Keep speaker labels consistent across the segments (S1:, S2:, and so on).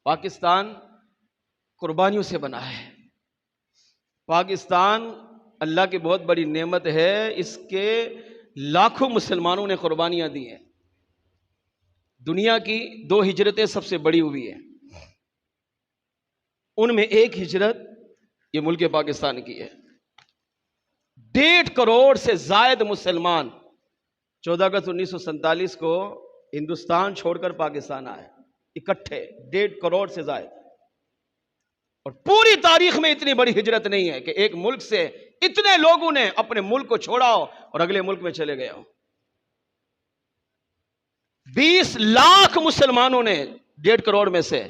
S1: पाकिस्तान कुर्बानियों से बना है। पाकिस्तान अल्लाह की बहुत बड़ी नेमत है, इसके लाखों मुसलमानों ने कुर्बानियां दी हैं। दुनिया की 2 हिजरतें सबसे बड़ी हुई है, उनमें एक हिजरत ये मुल्क पाकिस्तान की है। 1.5 करोड़ से जायद मुसलमान 14 अगस्त 1947 को हिंदुस्तान छोड़कर पाकिस्तान आए, इकट्ठे 1.5 करोड़ से जायद। और पूरी तारीख में इतनी बड़ी हिजरत नहीं है कि एक मुल्क से इतने लोगों ने अपने मुल्क को छोड़ा हो और अगले मुल्क में चले गए हो। 20 लाख मुसलमानों ने 1.5 करोड़ में से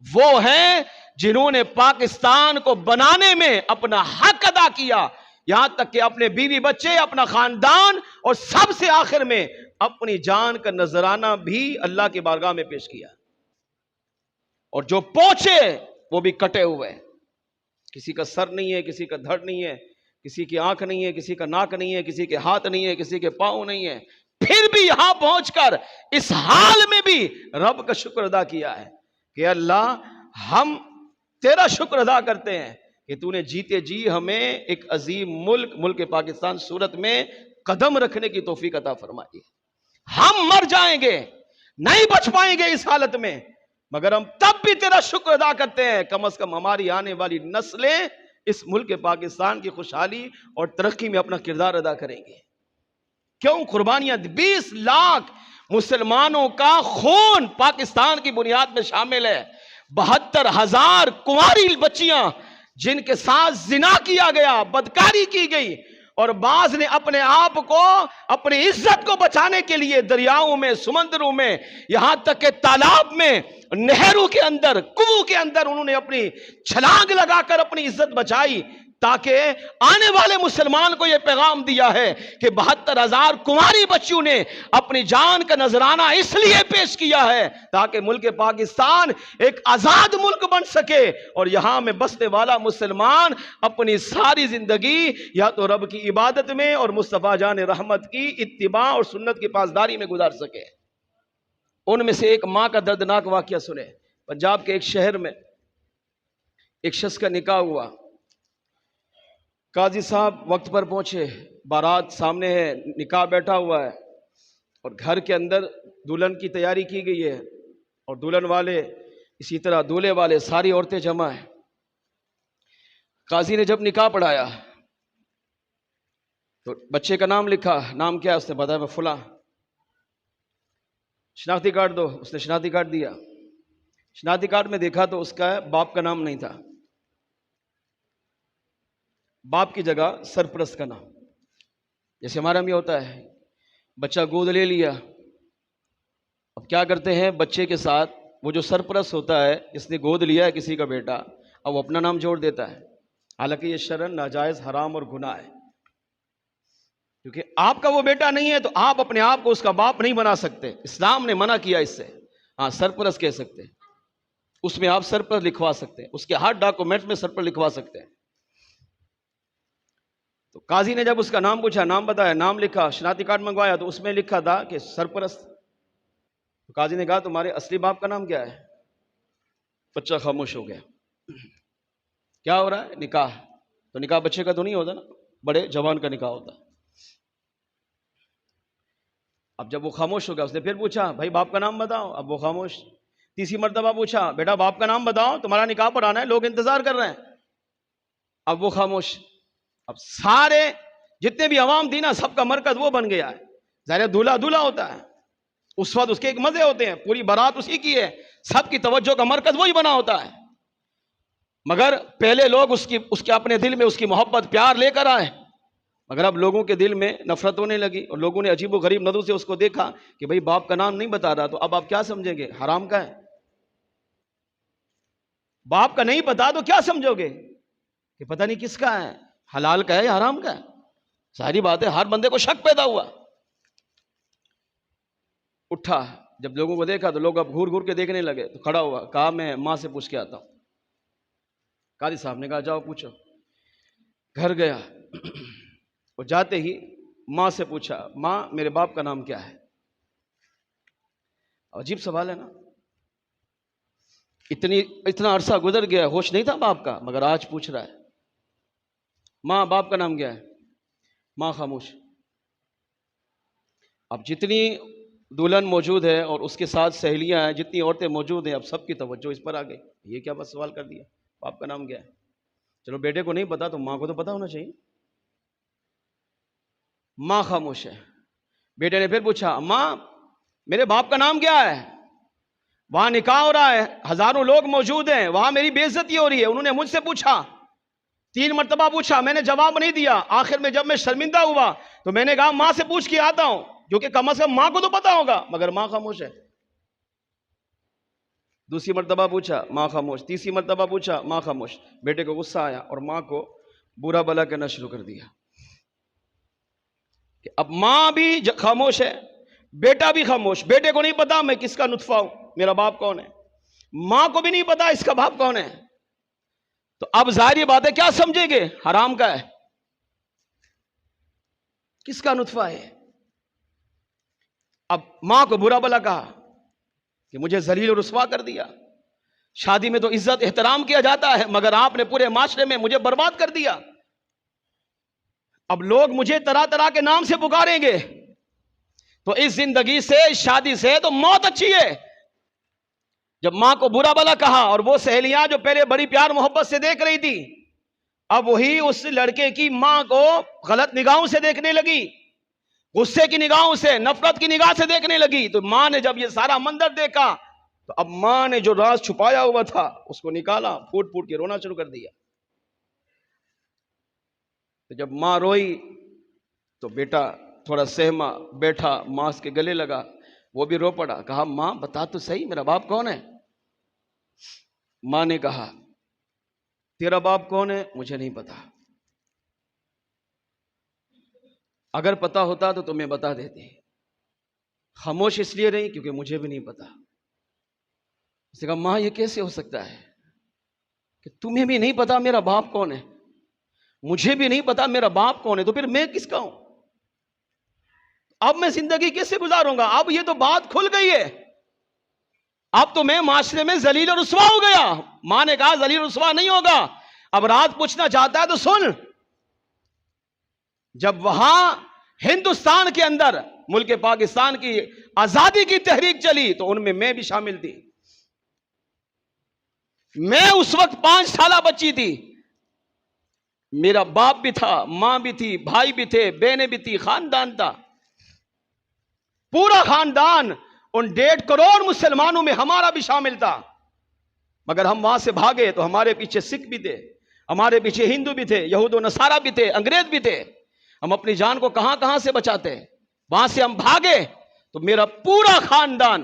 S1: वो हैं जिन्होंने पाकिस्तान को बनाने में अपना हक अदा किया, यहां तक कि अपने बीवी बच्चे, अपना खानदान और सबसे आखिर में अपनी जान का नजराना भी अल्लाह की बारगाह में पेश किया। और जो पहुंचे वो भी कटे हुए, किसी का सर नहीं है, किसी का धड़ नहीं है, किसी की आंख नहीं है, किसी का नाक नहीं है, किसी के हाथ नहीं है, किसी के पांव नहीं है, फिर भी यहां पहुंचकर इस हाल में भी रब का शुक्र अदा किया है कि अल्लाह हम तेरा शुक्र अदा करते हैं कि तूने जीते जी हमें एक अजीम मुल्क पाकिस्तान सूरत में कदम रखने की तौफीक अता फरमाई। हम मर जाएंगे, नहीं बच पाएंगे इस हालत में, मगर हम तब भी तेरा शुक्र अदा करते हैं, कम से कम हमारी आने वाली नस्लें इस मुल्क पाकिस्तान की खुशहाली और तरक्की में अपना किरदार अदा करेंगे। क्यों कुर्बानियां? 20 लाख मुसलमानों का खून पाकिस्तान की बुनियाद में शामिल है। 72,000 कुंवारी बच्चियां जिनके साथ जिना किया गया, बदकारी की गई, और बाज ने अपने आप को, अपनी इज्जत को बचाने के लिए दरियाओं में, समुद्रों में, यहां तक के तालाब में, नहरों के अंदर, कुओं के अंदर उन्होंने अपनी छलांग लगाकर अपनी इज्जत बचाई, ताकि आने वाले मुसलमान को यह पैगाम दिया है कि 72,000 कुंवारी बच्चियों ने अपनी जान का नजराना इसलिए पेश किया है ताकि मुल्क पाकिस्तान एक आजाद मुल्क बन सके और यहां में बसने वाला मुसलमान अपनी सारी जिंदगी या तो रब की इबादत में और मुस्तफा जान रहमत की इत्तिबा और सुन्नत की पासदारी में गुजार सके। उनमें से एक मां का दर्दनाक वाकया सुने। पंजाब के एक शहर में एक शख्स का निकाह हुआ। काजी साहब वक्त पर पहुंचे, बारात सामने है, निकाह बैठा हुआ है और घर के अंदर दुल्हन की तैयारी की गई है और दुल्हन वाले, इसी तरह दूल्हे वाले, सारी औरतें जमा है। काजी ने जब निकाह पढ़ाया तो बच्चे का नाम लिखा। नाम क्या है? उसने बताया मैं फुला। शनाख्ती कार्ड दो, उसने शनाख्ती कार्ड दिया। शनाख्ती कार्ड में देखा तो उसका बाप का नाम नहीं था, बाप की जगह सरपरस्त का नाम। जैसे हमारा में होता है, बच्चा गोद ले लिया, अब क्या करते हैं बच्चे के साथ वो जो सरपरस्त होता है, जिसने गोद लिया है किसी का बेटा, अब वो अपना नाम जोड़ देता है। हालांकि ये शरन, नाजायज, हराम और गुनाह है, क्योंकि आपका वो बेटा नहीं है तो आप अपने आप को उसका बाप नहीं बना सकते। इस्लाम ने मना किया इससे। हाँ, सरपरस्त कह सकते हैं, उसमें आप सरपरस्त लिखवा सकते हैं, उसके हर डॉक्यूमेंट में सरपरस्त लिखवा सकते हैं। तो काजी ने जब उसका नाम पूछा, नाम बताया, नाम लिखा, शनाख्ती कार्ड मंगवाया तो उसमें लिखा था कि सरपरस्त। तो काजी ने कहा तुम्हारे असली बाप का नाम क्या है? बच्चा खामोश हो गया। क्या हो रहा है? निकाह। तो निकाह बच्चे का तो नहीं होता ना, बड़े जवान का निकाह होता। अब जब वो खामोश हो गया, उसने फिर पूछा भाई बाप का नाम बताओ। अब वो खामोश। तीसरी मर्तबा पूछा बेटा बाप का नाम बताओ, तुम्हारा निकाह पढ़ाना है, लोग इंतजार कर रहे हैं। अब वो खामोश। अब सारे जितने भी अवाम थी ना, सबका मरकज वो बन गया है। ज़ाहिर दूल्हा दूल्हा होता है, उस वक्त उसके एक मजे होते हैं, पूरी बारात उसी की है, सबकी तवज्जो का मरकज वही बना होता है। मगर पहले लोग उसके अपने दिल में उसकी मोहब्बत, प्यार लेकर आए, मगर अब लोगों के दिल में नफरत होने लगी और लोगों ने अजीब व गरीब नजरों से उसको देखा कि भाई बाप का नाम नहीं बता रहा, तो अब आप क्या समझेंगे? हराम का है। बाप का नहीं पता तो क्या समझोगे कि पता नहीं किसका है, हलाल का है या हराम का है? सारी बात है, हर बंदे को शक पैदा हुआ। उठा, जब लोगों को देखा तो लोग अब घूर घूर के देखने लगे, तो खड़ा हुआ, कहा मैं मां से पूछ के आता हूं। काजी साहब ने कहा जाओ पूछो। घर गया और जाते ही मां से पूछा, मां मेरे बाप का नाम क्या है? अजीब सवाल है ना। इतना अरसा गुजर गया, होश नहीं था बाप का, मगर आज पूछ रहा है। माँ बाप का नाम क्या है? माँ खामोश। अब जितनी दुल्हन मौजूद है और उसके साथ सहेलियां हैं, जितनी औरतें मौजूद हैं, अब सबकी तवज्जो इस पर आ गई। ये क्या बस सवाल कर दिया, बाप का नाम क्या है? चलो बेटे को नहीं पता तो माँ को तो पता होना चाहिए। माँ खामोश है। बेटे ने फिर पूछा, अम्मा मेरे बाप का नाम क्या है? वहां निकाह हो रहा है, हजारों लोग मौजूद हैं, वहां मेरी बेइज्जती हो रही है। उन्होंने मुझसे पूछा, 3 मरतबा पूछा, मैंने जवाब नहीं दिया। आखिर में जब मैं शर्मिंदा हुआ तो मैंने कहा मां से पूछ के आता हूं, क्योंकि कम से कम मां को तो पता होगा, मगर मां खामोश है। दूसरी मरतबा पूछा, मां खामोश। तीसरी मरतबा पूछा, मां खामोश। बेटे को गुस्सा आया और मां को बुरा भला कहना शुरू कर दिया कि अब मां भी खामोश है, बेटा भी खामोश। बेटे को नहीं पता मैं किसका नुत्फा हूं, मेरा बाप कौन है। मां को भी नहीं पता इसका बाप कौन है। तो अब जाहिर बात है, क्या समझेंगे? हराम का है, किसका नुत्फा है। अब मां को बुरा भला कहा कि मुझे जलील और रुस्वा कर दिया। शादी में तो इज्जत एहतराम किया जाता है, मगर आपने पूरे माशरे में मुझे बर्बाद कर दिया। अब लोग मुझे तरह तरह के नाम से पुकारेंगे। तो इस जिंदगी से, इस शादी से तो मौत अच्छी है। जब मां को बुरा भला कहा और वो सहेलियां जो पहले बड़ी प्यार मोहब्बत से देख रही थी, अब वही उस लड़के की मां को गलत निगाहों से देखने लगी, गुस्से की निगाहों से, नफरत की निगाह से देखने लगी। तो मां ने जब ये सारा मंजर देखा तो अब मां ने जो राज छुपाया हुआ था उसको निकाला, फूट फूट के रोना शुरू कर दिया। तो जब मां रोई तो बेटा थोड़ा सहमा, बैठा, मां के गले लगा, वो भी रो पड़ा। कहा, मां बता तो सही मेरा बाप कौन है। मां ने कहा, तेरा बाप कौन है मुझे नहीं पता, अगर पता होता तो तुम्हें बता देती। खामोश इसलिए रही क्योंकि मुझे भी नहीं पता। उसने कहा, मां ये कैसे हो सकता है कि तुम्हें भी नहीं पता मेरा बाप कौन है, मुझे भी नहीं पता मेरा बाप कौन है, तो फिर मैं किसका हूं? अब मैं जिंदगी कैसे गुजारूंगा? अब ये तो बात खुल गई है, अब तो मैं माशरे में जलील और रुस्वा हो गया। मां ने कहा, जलील रुस्वा नहीं होगा। अब राज पूछना चाहता है तो सुन। जब वहां हिंदुस्तान के अंदर, मुल्क पाकिस्तान की आजादी की तहरीक चली तो उनमें मैं भी शामिल थी। मैं उस वक्त 5 साल बच्ची थी। मेरा बाप भी था, मां भी थी, भाई भी थे, बहनें भी थी, खानदान था, पूरा खानदान। उन 1.5 करोड़ मुसलमानों में हमारा भी शामिल था। मगर हम वहां से भागे तो हमारे पीछे सिख भी थे, हमारे पीछे हिंदू भी थे, यहूद व नसारा भी थे, अंग्रेज भी थे। हम अपनी जान को कहां कहां से बचाते। वहां से हम भागे तो मेरा पूरा खानदान,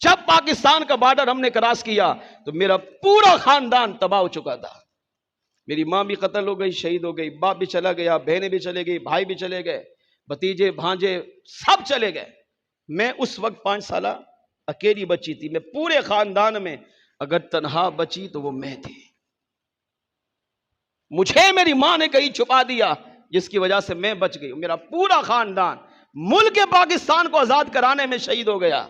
S1: जब पाकिस्तान का बॉर्डर हमने क्रॉस किया तो मेरा पूरा खानदान तबाह हो चुका था। मेरी मां भी कत्ल हो गई, शहीद हो गई, बाप भी चला गया, बहनें भी चले गई, भाई भी चले गए, भतीजे भांजे सब चले गए। मैं उस वक्त 5 साल अकेली बची थी। मैं पूरे खानदान में अगर तन्हा बची तो वो मैं थी। मुझे मेरी मां ने कहीं छुपा दिया जिसकी वजह से मैं बच गई। मेरा पूरा खानदान मुल्क पाकिस्तान को आजाद कराने में शहीद हो गया।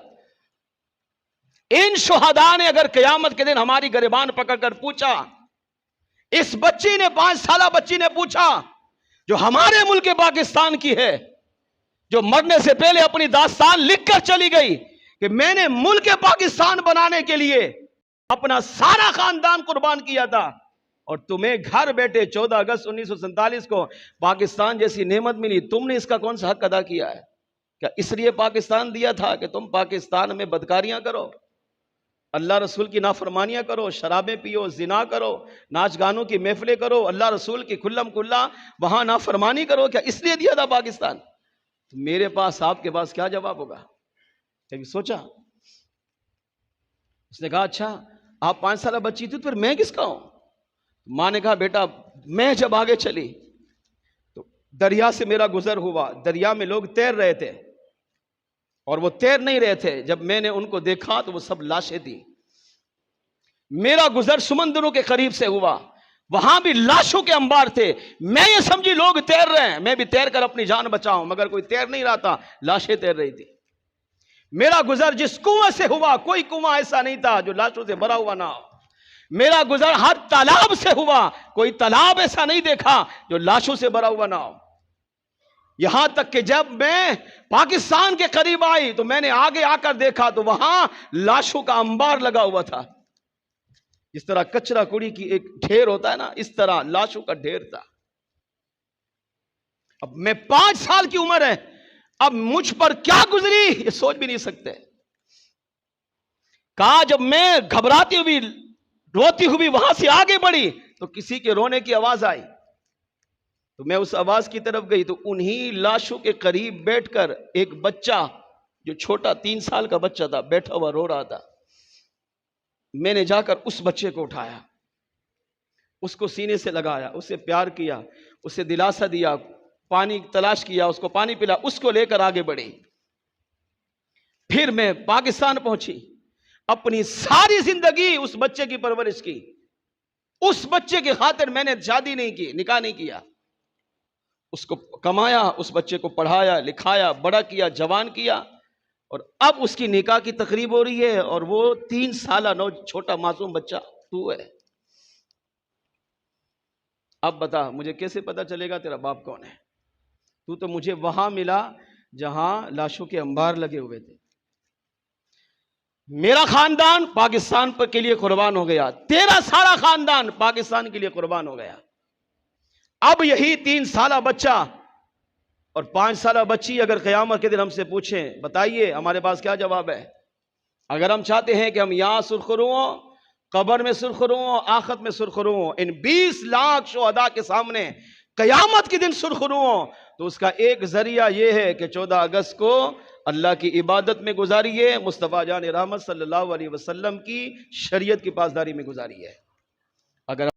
S1: इन शुहदा ने अगर कयामत के दिन हमारी गिरबान पकड़कर पूछा, इस बच्ची ने, 5 साल बच्ची ने पूछा जो हमारे मुल्क पाकिस्तान की है, जो मरने से पहले अपनी दास्तान लिखकर चली गई कि मैंने मुल्क पाकिस्तान बनाने के लिए अपना सारा खानदान कुर्बान किया था, और तुम्हें घर बैठे 14 अगस्त 1947 को पाकिस्तान जैसी नेमत मिली, तुमने इसका कौन सा हक अदा किया है? क्या इसलिए पाकिस्तान दिया था कि तुम पाकिस्तान में बदकारियां करो, अल्लाह रसूल की नाफरमानियां करो, शराबें पियो, जिना करो, नाच गानों की महफिलें करो, अल्लाह रसूल की खुल्लम खुल्ला वहां नाफरमानी करो? क्या इसलिए दिया था पाकिस्तान? तो मेरे पास, आपके पास क्या जवाब होगा? कभी सोचा? उसने कहा, अच्छा आप 5 साल बच्ची थी तो फिर मैं किसका हूं? मां ने कहा, बेटा मैं जब आगे चली तो दरिया से मेरा गुजर हुआ। दरिया में लोग तैर रहे थे और वो तैर नहीं रहे थे। जब मैंने उनको देखा तो वो सब लाशें थी। मेरा गुजर समंदरों के करीब से हुआ, वहां भी लाशों के अंबार थे। मैं ये समझी लोग तैर रहे हैं, मैं भी तैर कर अपनी जान बचाऊं, मगर कोई तैर नहीं रहा था, लाशें तैर रही थी। मेरा गुजर जिस कुआं से हुआ, कोई कुआं ऐसा नहीं था जो लाशों से भरा हुआ ना हो। मेरा गुजर हर तालाब से हुआ, कोई तालाब ऐसा नहीं देखा जो लाशों से भरा हुआ ना हो। यहां तक कि जब मैं पाकिस्तान के करीब आई तो मैंने आगे आकर देखा तो वहां लाशों का अंबार लगा हुआ था। इस तरह कचरा कुड़ी की एक ढेर होता है ना, इस तरह लाशों का ढेर था। अब मैं 5 साल की उम्र है, अब मुझ पर क्या गुजरी ये सोच भी नहीं सकते। कहा जब मैं घबराती हुई रोती हुई वहां से आगे बढ़ी तो किसी के रोने की आवाज आई, तो मैं उस आवाज की तरफ गई तो उन्हीं लाशों के करीब बैठकर एक बच्चा, जो छोटा 3 साल का बच्चा था, बैठा हुआ रो रहा था। मैंने जाकर उस बच्चे को उठाया, उसको सीने से लगाया, उससे प्यार किया, उसे दिलासा दिया, पानी तलाश किया, उसको पानी पिला, उसको लेकर आगे बढ़ी। फिर मैं पाकिस्तान पहुंची, अपनी सारी जिंदगी उस बच्चे की परवरिश की। उस बच्चे की खातिर मैंने शादी नहीं की, निकाह नहीं किया, उसको कमाया, उस बच्चे को पढ़ाया लिखाया, बड़ा किया, जवान किया, और अब उसकी निकाह की तकरीब हो रही है और वो 3 साल छोटा मासूम बच्चा तू है। अब बता मुझे कैसे पता चलेगा तेरा बाप कौन है? तू तो मुझे वहां मिला जहां लाशों के अंबार लगे हुए थे। मेरा खानदान पाकिस्तान पर के लिए कुर्बान हो गया, तेरा सारा खानदान पाकिस्तान के लिए कुर्बान हो गया। अब यही 3 साल बच्चा और 5 साल बच्ची अगर क़यामत के दिन हमसे पूछें, बताइए हमारे पास क्या जवाब है? अगर हम चाहते हैं कि हम यहां सुरखरू हों, कब्र में सुरखरू हों, आखिरत में सुरखरू हों, इन 20 लाख शुहदा के सामने क़यामत के दिन सुरखरू हों, तो उसका एक जरिया यह है कि 14 अगस्त को अल्लाह की इबादत में गुजारिए, मुस्तफ़ा जान रहमत सल्लल्लाहु अलैहि वसल्लम की शरीयत की पासदारी में गुजारिए। अगर